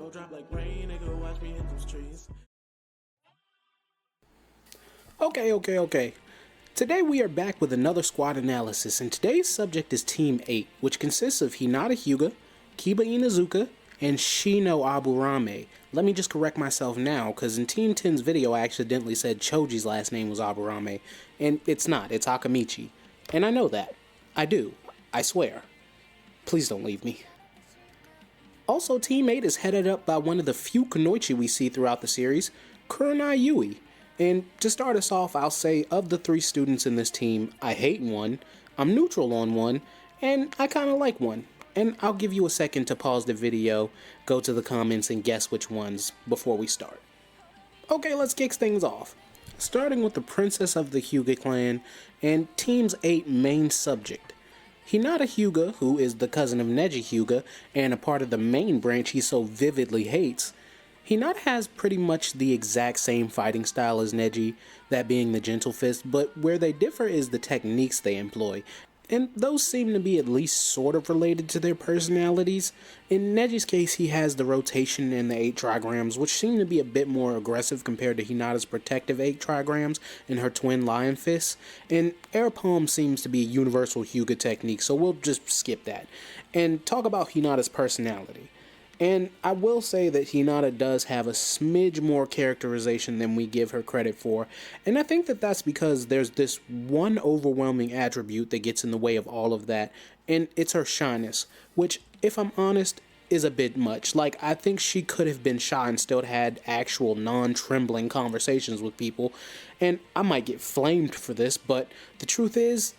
Go drop like rain, nigga, watch me hit those trees. Okay. Today we are back with another squad analysis, and today's subject is Team 8, which consists of Hinata Hyuga, Kiba Inuzuka, and Shino Aburame. Let me just correct myself now, because in Team 10's video I accidentally said Choji's last name was Aburame, and it's not, it's Akamichi. And I know that. I do. I swear. Please don't leave me. Also, Team 8 is headed up by one of the few kunoichi we see throughout the series, Kurenai Yui. And to start us off, I'll say of the 3 students in this team, I hate one, I'm neutral on one, and I kinda like one. And I'll give you a second to pause the video, go to the comments, and guess which ones before we start. Okay, let's kick things off. Starting with the princess of the Hyuga clan, and Team's 8 main subject. Hinata Hyuga, who is the cousin of Neji Hyuga, and a part of the main branch he so vividly hates, Hinata has pretty much the exact same fighting style as Neji, that being the gentle fist, but where they differ is the techniques they employ, and those seem to be at least sort of related to their personalities. In Neji's case, he has the rotation and the 8 trigrams, which seem to be a bit more aggressive compared to Hinata's protective 8 trigrams and her twin lion fists, and air palm seems to be a universal Hyuga technique, so we'll just skip that, and talk about Hinata's personality. And I will say that Hinata does have a smidge more characterization than we give her credit for, and I think that that's because there's this one overwhelming attribute that gets in the way of all of that, and it's her shyness, which, if I'm honest, is a bit much. Like, I think she could have been shy and still had actual non-trembling conversations with people, and I might get flamed for this, but the truth is,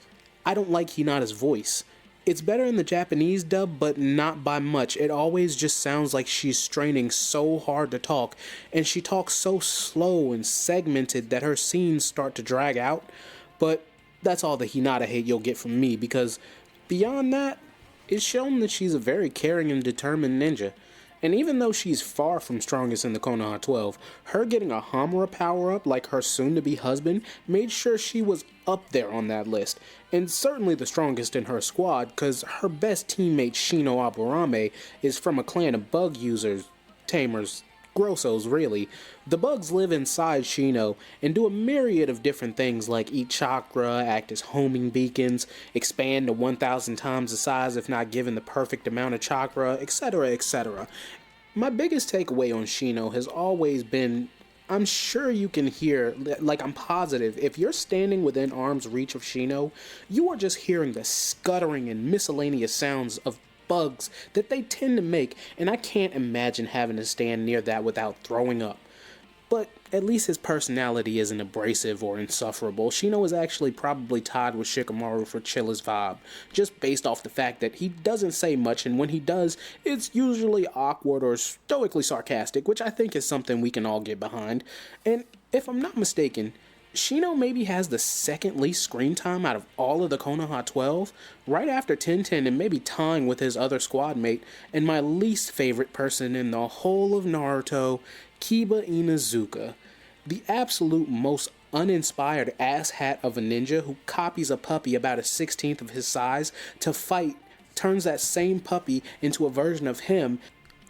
I don't like Hinata's voice. It's better in the Japanese dub, but not by much. It always just sounds like she's straining so hard to talk, and she talks so slow and segmented that her scenes start to drag out. But that's all the Hinata hate you'll get from me, because beyond that, it's shown that she's a very caring and determined ninja. And even though she's far from strongest in the Konoha 12, her getting a Hamura power-up like her soon-to-be husband made sure she was up there on that list, and certainly the strongest in her squad, cause her best teammate Shino Aburame is from a clan of bug users, tamers, grossos really. The bugs live inside Shino and do a myriad of different things like eat chakra, act as homing beacons, expand to 1,000 times the size if not given the perfect amount of chakra, etc, etc. My biggest takeaway on Shino has always been, I'm sure you can hear, like I'm positive, if you're standing within arm's reach of Shino, you are just hearing the scuttering and miscellaneous sounds of bugs that they tend to make, and I can't imagine having to stand near that without throwing up. But at least his personality isn't abrasive or insufferable. Shino is actually probably tied with Shikamaru for chillest vibe, just based off the fact that he doesn't say much, and when he does, it's usually awkward or stoically sarcastic, which I think is something we can all get behind. And if I'm not mistaken, Shino maybe has the second least screen time out of all of the Konoha 12, right after Tenten and maybe tying with his other squad mate, and my least favorite person in the whole of Naruto, Kiba Inuzuka, the absolute most uninspired asshat of a ninja who copies a puppy about a 16th of his size to fight, turns that same puppy into a version of him,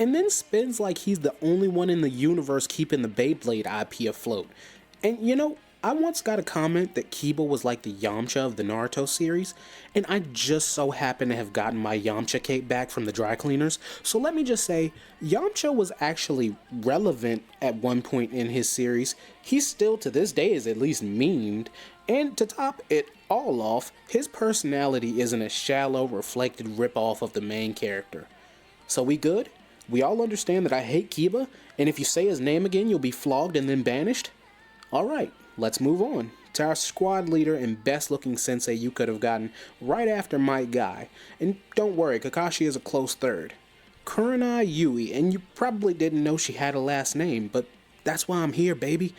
and then spins like he's the only one in the universe keeping the Beyblade IP afloat. And you know, I once got a comment that Kiba was like the Yamcha of the Naruto series, and I just so happen to have gotten my Yamcha cape back from the dry cleaners, so let me just say, Yamcha was actually relevant at one point in his series. He still to this day is at least memed, and to top it all off, his personality isn't a shallow, reflected ripoff of the main character. So we good? We all understand that I hate Kiba, and if you say his name again you'll be flogged and then banished? Alright. Let's move on to our squad leader and best looking sensei you could have gotten right after my guy. And don't worry, Kakashi is a close third. Kurenai Yui, and you probably didn't know she had a last name, but that's why I'm here, baby.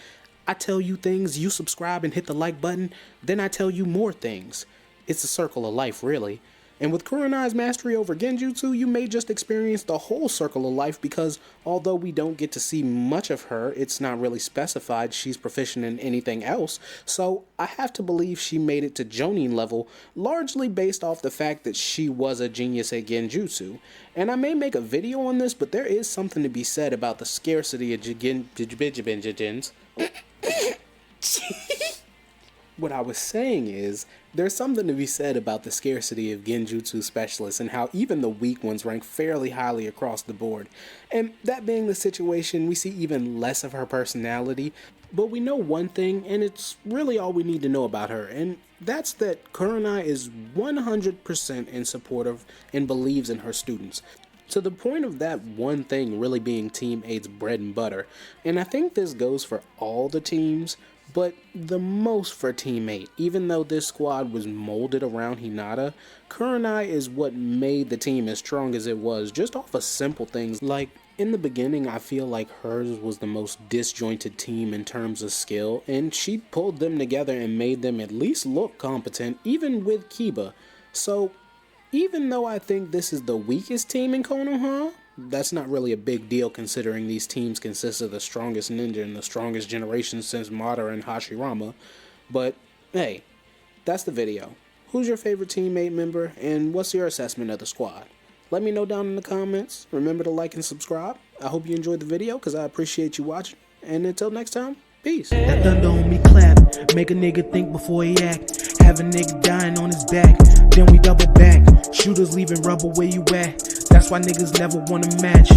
I tell you things, you subscribe and hit the like button, then I tell you more things. It's a circle of life, really. And with Kurenai's mastery over Genjutsu, you may just experience the whole circle of life because although we don't get to see much of her, it's not really specified she's proficient in anything else, so I have to believe she made it to Jonin level largely based off the fact that she was a genius at Genjutsu. And I may make a video on this, but there is something to be said about the scarcity of Genjins. What I was saying is, there's something to be said about the scarcity of Genjutsu specialists and how even the weak ones rank fairly highly across the board. And that being the situation, we see even less of her personality, but we know one thing, and it's really all we need to know about her, and that's that Kurenai is 100% in support of and believes in her students. To the point of that one thing really being Team 8's bread and butter, and I think this goes for all the teams, but the most for Team 8. Even though this squad was molded around Hinata, Kurenai is what made the team as strong as it was, just off of simple things like, in the beginning I feel like hers was the most disjointed team in terms of skill, and she pulled them together and made them at least look competent, even with Kiba. So, even though I think this is the weakest team in Konoha, that's not really a big deal considering these teams consist of the strongest ninja in the strongest generation since Madara and Hashirama. But hey, that's the video. Who's your favorite teammate member and what's your assessment of the squad? Let me know down in the comments. Remember to like and subscribe. I hope you enjoyed the video because I appreciate you watching. And until next time, peace. That thunder on me clap, make a nigga think before he act. Have a nigga dying on his back, then we double back. Shooters leaving rubber where you at. That's why niggas never wanna match.